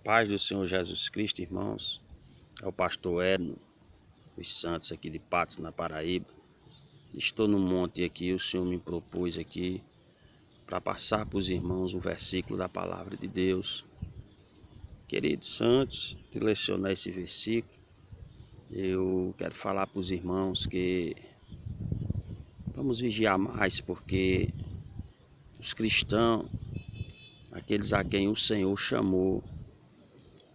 Paz do Senhor Jesus Cristo, irmãos. É o pastor Edno dos Santos aqui de Patos, na Paraíba. Estou no monte aqui, o Senhor me propôs aqui para passar para os irmãos um versículo da palavra de Deus. Queridos, antes de lecionar esse versículo, eu quero falar para os irmãos que vamos vigiar mais, porque os cristãos, aqueles a quem o Senhor chamou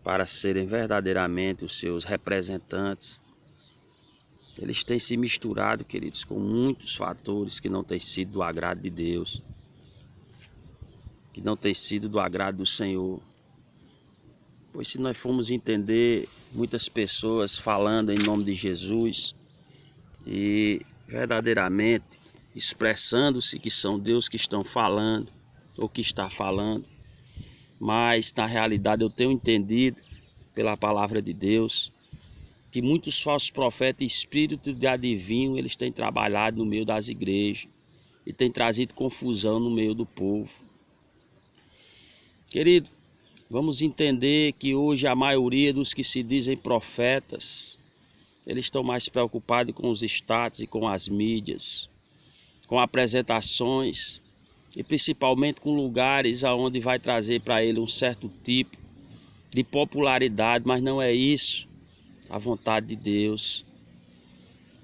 para serem verdadeiramente os seus representantes, eles têm se misturado, queridos, com muitos fatores que não têm sido do agrado de Deus, que não têm sido do agrado do Senhor. Pois se nós formos entender muitas pessoas falando em nome de Jesus e verdadeiramente expressando-se que são Deus que estão falando ou que está falando, mas na realidade eu tenho entendido pela palavra de Deus que muitos falsos profetas e espíritos de adivinho, eles têm trabalhado no meio das igrejas e têm trazido confusão no meio do povo. Querido, vamos entender que hoje a maioria dos que se dizem profetas, eles estão mais preocupados com os status e com as mídias, com apresentações e principalmente com lugares aonde vai trazer para ele um certo tipo de popularidade, mas não é isso a vontade de Deus.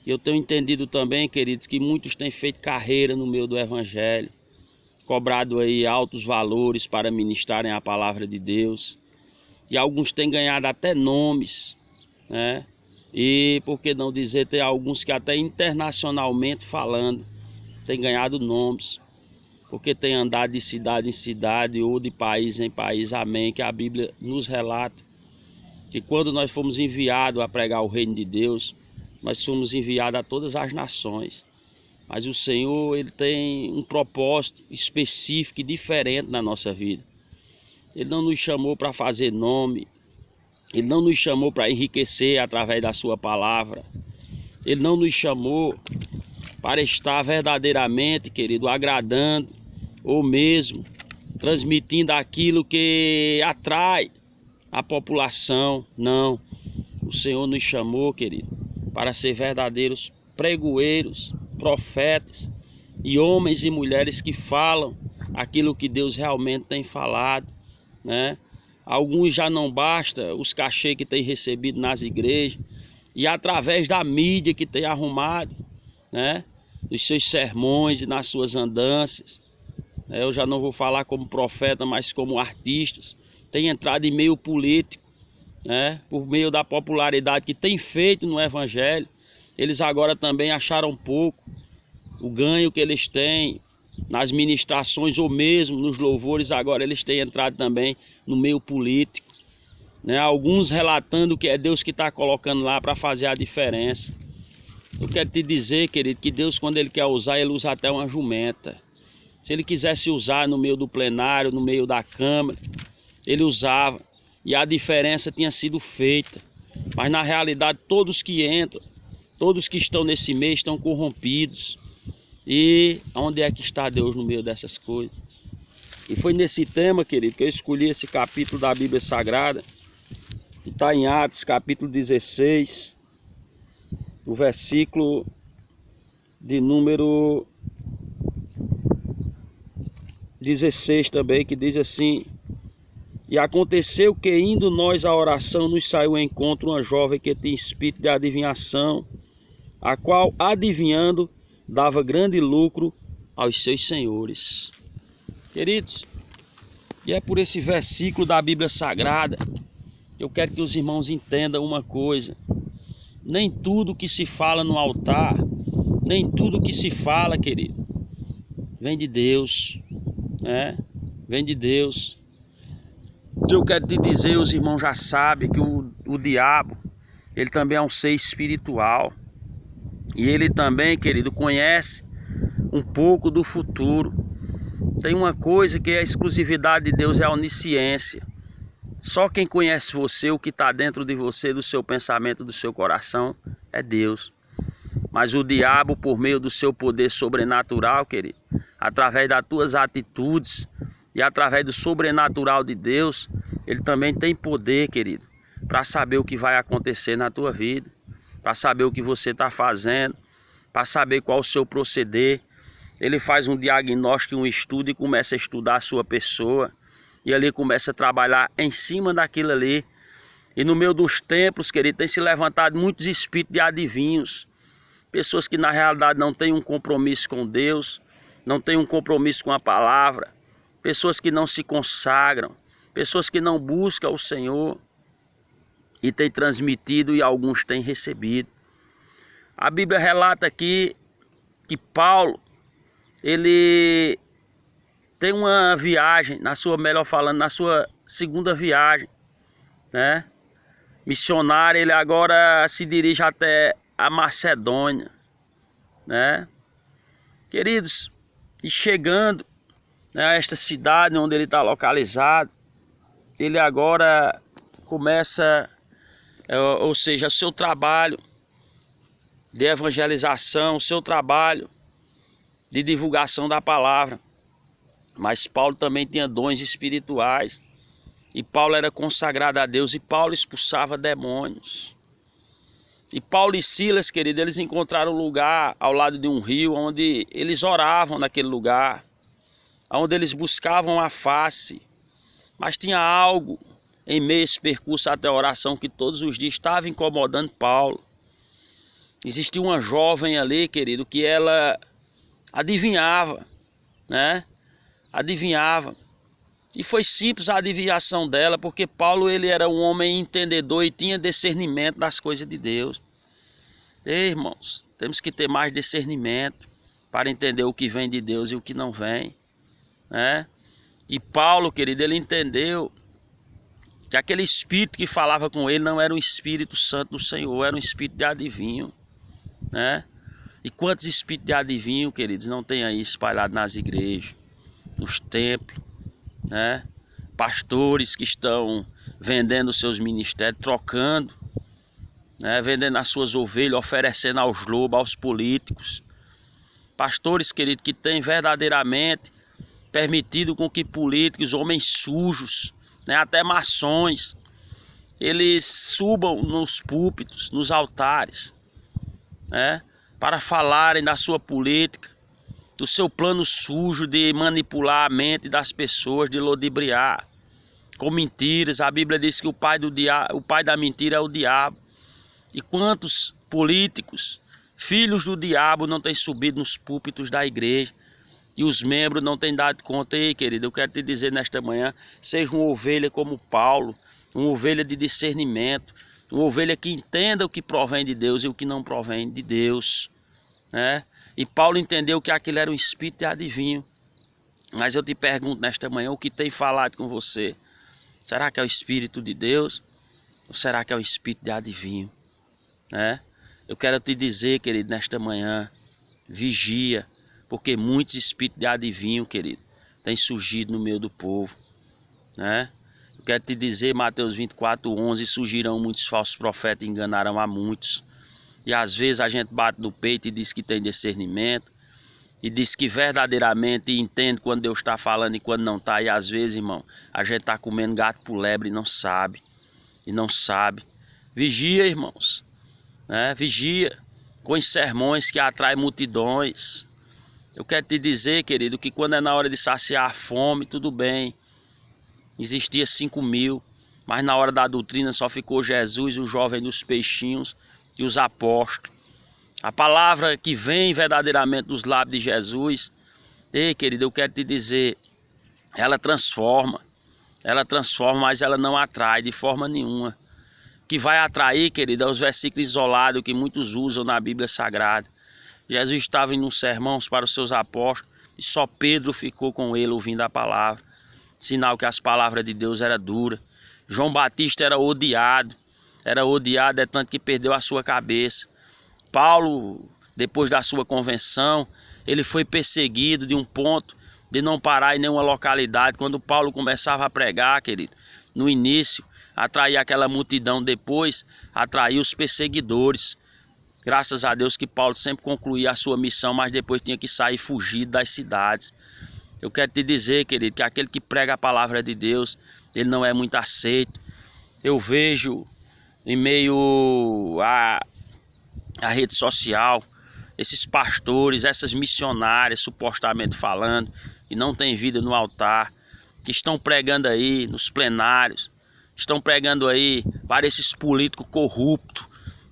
E eu tenho entendido também, queridos, que muitos têm feito carreira no meio do evangelho, cobrado aí altos valores para ministrarem a palavra de Deus, e alguns têm ganhado até nomes, né? E por que não dizer, tem alguns que até internacionalmente falando têm ganhado nomes, porque tem andado de cidade em cidade ou de país em país, amém, que a Bíblia nos relata que quando nós fomos enviados a pregar o reino de Deus, nós fomos enviados a todas as nações. Mas o Senhor, ele tem um propósito específico e diferente na nossa vida. Ele não nos chamou para fazer nome, ele não nos chamou para enriquecer através da sua palavra, ele não nos chamou para estar verdadeiramente, querido, agradando ou mesmo transmitindo aquilo que atrai a população. Não, o Senhor nos chamou, querido, para ser verdadeiros pregoeiros, profetas e homens e mulheres que falam aquilo que Deus realmente tem falado, né? Alguns já não basta os cachê que tem recebido nas igrejas e através da mídia que tem arrumado, né? Nos seus sermões e nas suas andanças. Eu já não vou falar como profeta, mas como artistas. Tem entrado em meio político, né? Por meio da popularidade que tem feito no evangelho. Eles agora também acharam pouco o ganho que eles têm nas ministrações ou mesmo nos louvores. Agora eles têm entrado também no meio político, né? Alguns relatando que é Deus que está colocando lá para fazer a diferença. Eu quero te dizer, querido, que Deus, quando Ele quer usar, Ele usa até uma jumenta. Se Ele quisesse usar no meio do plenário, no meio da Câmara, Ele usava. E a diferença tinha sido feita. Mas na realidade, todos que entram, todos que estão nesse meio estão corrompidos. E onde é que está Deus no meio dessas coisas? E foi nesse tema, querido, que eu escolhi esse capítulo da Bíblia Sagrada, que está em Atos, capítulo 16, o versículo de número 16 também, que diz assim: e aconteceu que, indo nós à oração, nos saiu ao encontro uma jovem que tinha espírito de adivinhação, a qual, adivinhando, dava grande lucro aos seus senhores. Queridos, e é por esse versículo da Bíblia Sagrada que eu quero que os irmãos entendam uma coisa: nem tudo que se fala no altar, nem tudo que se fala, querido, vem de Deus, né? Vem de Deus. Eu quero te dizer, os irmãos já sabem que o diabo, ele também é um ser espiritual. E ele também, querido, conhece um pouco do futuro. Tem uma coisa que é a exclusividade de Deus, é a onisciência. Só quem conhece você, o que está dentro de você, do seu pensamento, do seu coração, é Deus. Mas o diabo, por meio do seu poder sobrenatural, querido, através das tuas atitudes e através do sobrenatural de Deus, Ele também tem poder, querido, para saber o que vai acontecer na tua vida, para saber o que você está fazendo, para saber qual o seu proceder. Ele faz um diagnóstico, um estudo e começa a estudar a sua pessoa. E ali começa a trabalhar em cima daquilo ali. E no meio dos templos, querido, tem se levantado muitos espíritos de adivinhos. Pessoas que na realidade não têm um compromisso com Deus, não têm um compromisso com a palavra. Pessoas que não se consagram, pessoas que não buscam o Senhor. E têm transmitido e alguns têm recebido. A Bíblia relata aqui que Paulo, ele tem uma viagem, na sua segunda viagem, né? Missionário, ele agora se dirige até a Macedônia, né? Queridos, e chegando, né, a esta cidade onde ele está localizado, ele agora começa, ou seja, o seu trabalho de evangelização, o seu trabalho de divulgação da palavra. Mas Paulo também tinha dons espirituais. E Paulo era consagrado a Deus. E Paulo expulsava demônios. E Paulo e Silas, querido, eles encontraram um lugar ao lado de um rio, onde eles oravam naquele lugar, onde eles buscavam a face. Mas tinha algo em meio a esse percurso até a oração que todos os dias estava incomodando Paulo. Existia uma jovem ali, querido, que ela adivinhava, né? Adivinhava. E foi simples a adivinhação dela, porque Paulo, ele era um homem entendedor e tinha discernimento das coisas de Deus. Ei, irmãos, temos que ter mais discernimento para entender o que vem de Deus e o que não vem, né? E Paulo, querido, ele entendeu que aquele espírito que falava com ele não era um Espírito Santo do Senhor, era um espírito de adivinho, né? E quantos espíritos de adivinho, queridos, não tem aí espalhado nas igrejas, nos templos, né? Pastores que estão vendendo seus ministérios, trocando, né? Vendendo as suas ovelhas, oferecendo aos lobos, aos políticos. Pastores, queridos, que têm verdadeiramente permitido com que políticos, homens sujos, né? Até maçons, eles subam nos púlpitos, nos altares, né? Para falarem da sua política, do seu plano sujo de manipular a mente das pessoas, de ludibriar com mentiras. A Bíblia diz que o pai da mentira é o diabo. E quantos políticos, filhos do diabo, não têm subido nos púlpitos da igreja e os membros não têm dado conta? Ei, querido, eu quero te dizer nesta manhã, seja uma ovelha como Paulo, uma ovelha de discernimento, uma ovelha que entenda o que provém de Deus e o que não provém de Deus, né? E Paulo entendeu que aquilo era um espírito de adivinho. Mas eu te pergunto nesta manhã, o que tem falado com você? Será que é o Espírito de Deus? Ou será que é o espírito de adivinho, né? Eu quero te dizer, querido, nesta manhã, vigia, porque muitos espíritos de adivinho, querido, têm surgido no meio do povo, né? Eu quero te dizer, Mateus 24:11, surgirão muitos falsos profetas e enganarão a muitos. E às vezes a gente bate no peito e diz que tem discernimento, e diz que verdadeiramente entende quando Deus está falando e quando não está. E às vezes, irmão, a gente está comendo gato por lebre e não sabe. E não sabe. Vigia, irmãos, né? Vigia com os sermões que atraem multidões. Eu quero te dizer, querido, que quando é na hora de saciar a fome, tudo bem. Existia 5.000, mas na hora da doutrina só ficou Jesus, o jovem dos peixinhos e os apóstolos. A palavra que vem verdadeiramente dos lábios de Jesus, ei, querido, eu quero te dizer, ela transforma, mas ela não atrai de forma nenhuma. O que vai atrair, querido, é os versículos isolados que muitos usam na Bíblia Sagrada. Jesus estava em um sermão para os seus apóstolos e só Pedro ficou com ele ouvindo a palavra. Sinal que as palavras de Deus eram duras. João Batista era odiado, é tanto que perdeu a sua cabeça. Paulo, depois da sua convenção, ele foi perseguido de um ponto de não parar em nenhuma localidade. Quando Paulo começava a pregar, querido, no início, atraía aquela multidão, depois atraía os perseguidores. Graças a Deus que Paulo sempre concluía a sua missão, mas depois tinha que sair fugido das cidades. Eu quero te dizer, querido, que aquele que prega a palavra de Deus, ele não é muito aceito. Eu vejo em meio à rede social, esses pastores, essas missionárias, supostamente falando, que não tem vida no altar, que estão pregando aí nos plenários, estão pregando aí para esses políticos corruptos,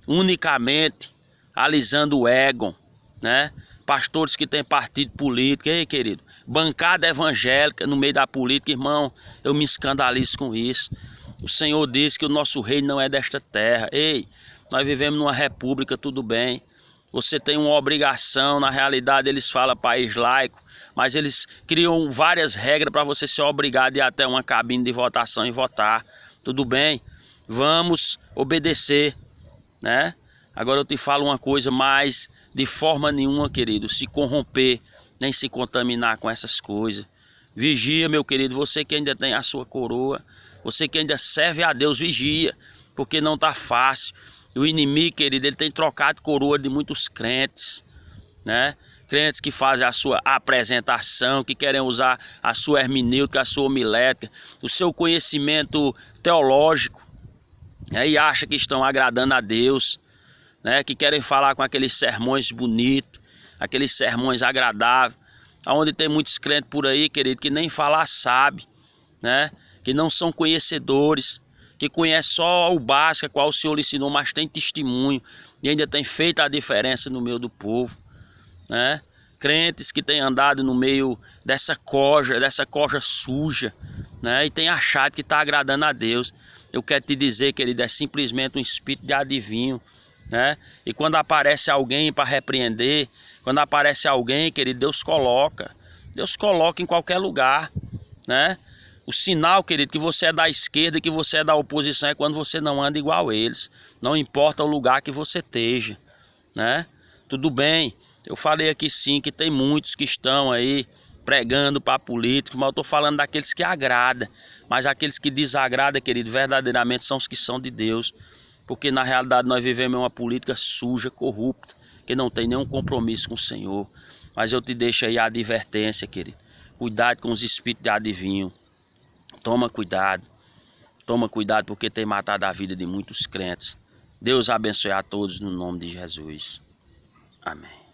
unicamente alisando o ego, né? Pastores que têm partido político, ei, querido, bancada evangélica no meio da política, irmão, eu me escandalizo com isso. O Senhor diz que o nosso reino não é desta terra. Ei, nós vivemos numa república, tudo bem. Você tem uma obrigação, na realidade eles falam país laico, mas eles criam várias regras para você ser obrigado a ir até uma cabine de votação e votar. Tudo bem, vamos obedecer, né? Agora eu te falo uma coisa, mas de forma nenhuma, querido, se corromper, nem se contaminar com essas coisas. Vigia, meu querido, você que ainda tem a sua coroa, você que ainda serve a Deus, vigia, porque não está fácil. O inimigo, querido, ele tem trocado coroa de muitos crentes, né? Crentes que fazem a sua apresentação, que querem usar a sua hermenêutica, a sua homilética, o seu conhecimento teológico, né? E acham que estão agradando a Deus, né? Que querem falar com aqueles sermões bonitos, aqueles sermões agradáveis, onde tem muitos crentes por aí, querido, que nem falar sabe, né? Que não são conhecedores, que conhece só o básico, qual o Senhor lhe ensinou, mas tem testemunho e ainda tem feito a diferença no meio do povo, né? Crentes que têm andado no meio dessa coja suja, né? E tem achado que está agradando a Deus. Eu quero te dizer, querido, é simplesmente um espírito de adivinho, né? E quando aparece alguém para repreender, quando aparece alguém, querido, Deus coloca em qualquer lugar, né? O sinal, querido, que você é da esquerda e que você é da oposição é quando você não anda igual a eles. Não importa o lugar que você esteja, né? Tudo bem, eu falei aqui sim que tem muitos que estão aí pregando para políticos, mas eu estou falando daqueles que agradam. Mas aqueles que desagradam, querido, verdadeiramente são os que são de Deus. Porque na realidade nós vivemos uma política suja, corrupta, que não tem nenhum compromisso com o Senhor. Mas eu te deixo aí a advertência, querido. Cuidado com os espíritos de adivinho. Toma cuidado porque tem matado a vida de muitos crentes. Deus abençoe a todos no nome de Jesus. Amém.